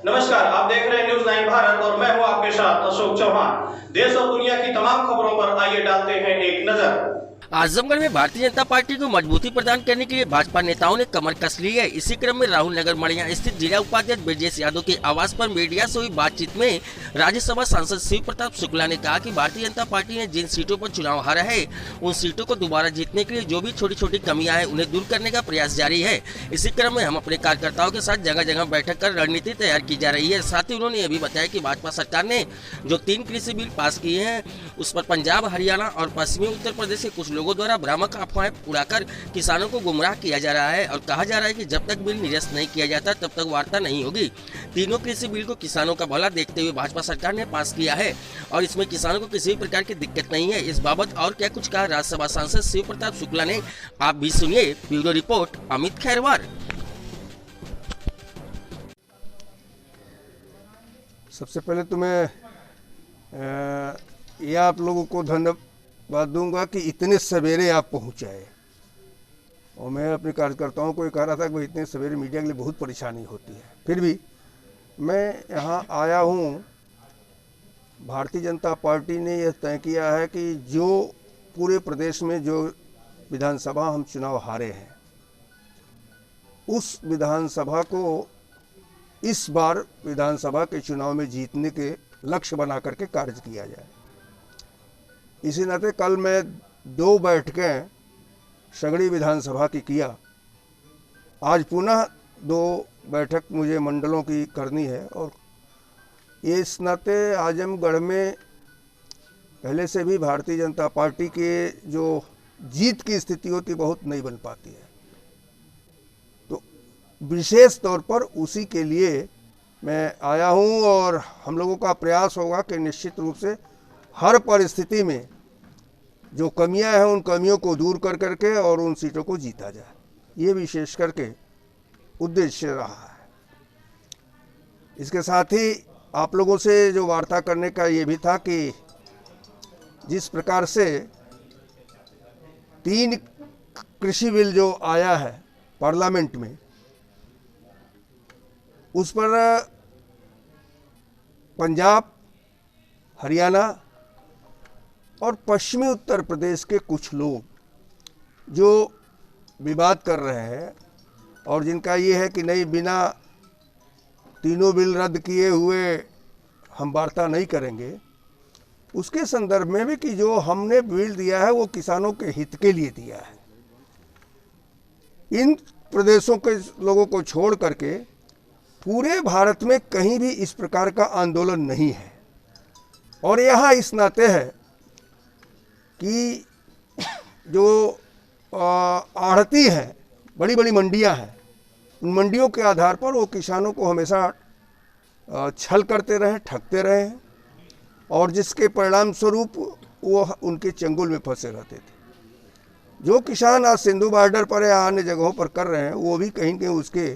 नमस्कार, आप देख रहे हैं न्यूज़ 9 भारत और मैं हूं आपके साथ अशोक चौहान। देश और दुनिया की तमाम खबरों पर आइए डालते हैं एक नजर। आजमगढ़ में भारतीय जनता पार्टी को मजबूती प्रदान करने के लिए भाजपा नेताओं ने कमर कस ली है। इसी क्रम में राहुल नगर मड़िया स्थित जिला उपाध्यक्ष ब्रजेश यादव के आवास पर मीडिया से हुई बातचीत में राज्यसभा सांसद शिव प्रताप शुक्ला ने कहा कि भारतीय जनता पार्टी ने जिन सीटों पर चुनाव हारा है उन सीटों को दोबारा जीतने के लिए जो भी छोटी छोटी कमियां हैं उन्हें दूर करने का प्रयास जारी है। इसी क्रम में हम अपने कार्यकर्ताओं के साथ जगह जगह बैठक कर रणनीति तैयार की जा रही है। साथ ही उन्होंने यह भी बताया कि भाजपा सरकार ने जो 3 कृषि बिल पास किए हैं उस पर पंजाब, हरियाणा और पश्चिमी उत्तर प्रदेश के कुछ लोगों द्वारा भ्रामक अफवाहें उड़ाकर किसानों को गुमराह किया जा रहा है और कहा जा रहा है कि जब तक बिल निरस्त नहीं किया जाता तब तक वार्ता नहीं होगी। तीनों कृषि बिल को किसानों का भला देखते हुए भाजपा सरकार ने पास किया है और इसमें किसानों को किसी भी प्रकार की दिक्कत नहीं है। इस बाबत और क्या कुछ कहा राज्यसभा सांसद शिव प्रताप शुक्ला ने, आप भी सुनिए। Bureau report Amit Khairwar. सबसे पहले तो मैं ये आप लोगों को धन्यवाद दूंगा कि इतने सवेरे आप पहुंचे आए। और मैं अपने कार्यकर्ताओं को ये कह रहा था कि इतने सवेरे मीडिया के लिए बहुत परेशानी होती है, फिर भी मैं यहाँ आया हूँ। भारतीय जनता पार्टी ने यह तय किया है कि जो पूरे प्रदेश में जो विधानसभा हम चुनाव हारे हैं उस विधानसभा को इस बार विधानसभा के चुनाव में जीतने के लक्ष्य बना करके कार्य किया जाए। इसी नाते कल मैं 2 बैठकें सगड़ी विधानसभा की किया। आज पुनः 2 बैठक मुझे मंडलों की करनी है और इस नाते आजमगढ़ में पहले से भी भारतीय जनता पार्टी के जो जीत की स्थिति होती बहुत नहीं बन पाती है, तो विशेष तौर पर उसी के लिए मैं आया हूं और हम लोगों का प्रयास होगा कि निश्चित रूप से हर परिस्थिति में जो कमियां हैं उन कमियों को दूर कर करके और उन सीटों को जीता जाए, ये विशेष करके उद्देश्य रहा है। इसके साथ ही आप लोगों से जो वार्ता करने का ये भी था कि जिस प्रकार से 3 कृषि बिल जो आया है पार्लियामेंट में उस पर पंजाब, हरियाणा और पश्चिमी उत्तर प्रदेश के कुछ लोग जो विवाद कर रहे हैं और जिनका ये है कि नहीं, बिना तीनों बिल रद्द किए हुए हम वार्ता नहीं करेंगे, उसके संदर्भ में भी कि जो हमने बिल दिया है वो किसानों के हित के लिए दिया है। इन प्रदेशों के लोगों को छोड़ करके पूरे भारत में कहीं भी इस प्रकार का आंदोलन नहीं है। और यहाँ इस नाते है कि जो आढ़ती हैं, बड़ी बड़ी मंडियां हैं, उन मंडियों के आधार पर वो किसानों को हमेशा छल करते रहे, ठगते रहे हैं और जिसके परिणाम स्वरूप वो उनके चंगुल में फंसे रहते थे। जो किसान आज सिंधु बॉर्डर पर या अन्य जगहों पर कर रहे हैं वो भी कहीं कहीं उसके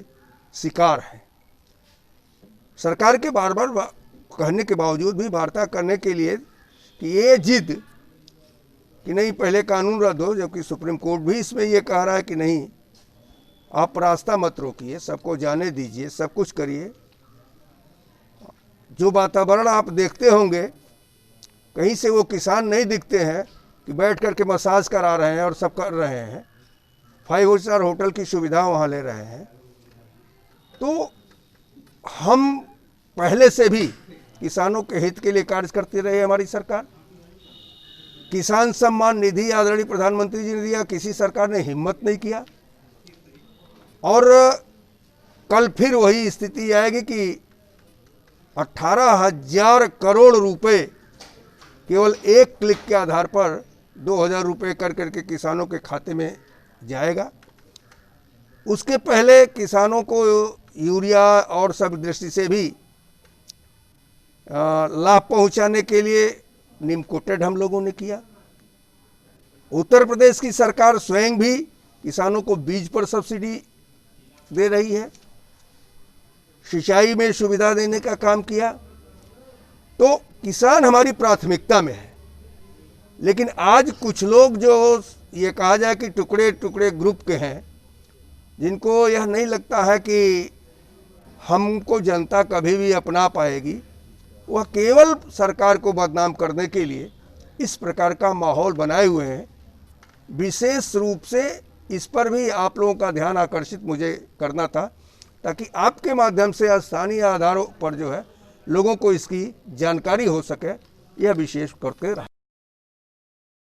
शिकार हैं। सरकार के बार बार कहने के बावजूद भी वार्ता करने के लिए कि ये जिद कि नहीं पहले कानून रद्द हो, जबकि सुप्रीम कोर्ट भी इसमें ये कह रहा है कि नहीं, आप रास्ता मत रोकिए, सबको जाने दीजिए, सब कुछ करिए। जो वातावरण आप देखते होंगे, कहीं से वो किसान नहीं दिखते हैं कि बैठ कर के मसाज करा रहे हैं और सब कर रहे हैं, 5 स्टार होटल की सुविधा वहाँ ले रहे हैं। तो हम पहले से भी किसानों के हित के लिए कार्य करती रही हमारी सरकार। किसान सम्मान निधि आदरणीय प्रधानमंत्री जी ने दिया, किसी सरकार ने हिम्मत नहीं किया। और कल फिर वही स्थिति आएगी कि 18,000 करोड़ रुपए केवल एक क्लिक के आधार पर 2,000 रुपये कर करके किसानों के खाते में जाएगा। उसके पहले किसानों को यूरिया और सब दृष्टि से भी लाभ पहुंचाने के लिए नीम कोटेड हम लोगों ने किया। उत्तर प्रदेश की सरकार स्वयं भी किसानों को बीज पर सब्सिडी दे रही है, सिंचाई में सुविधा देने का काम किया। तो किसान हमारी प्राथमिकता में है। लेकिन आज कुछ लोग जो ये कहा जाए कि टुकड़े टुकड़े ग्रुप के हैं, जिनको यह नहीं लगता है कि हमको जनता कभी भी अपना पाएगी, वह केवल सरकार को बदनाम करने के लिए इस प्रकार का माहौल बनाए हुए हैं। विशेष रूप से इस पर भी आप लोगों का ध्यान आकर्षित मुझे करना था, ताकि आपके माध्यम से स्थानीय आधारों पर जो है लोगों को इसकी जानकारी हो सके, यह विशेष करके रहा।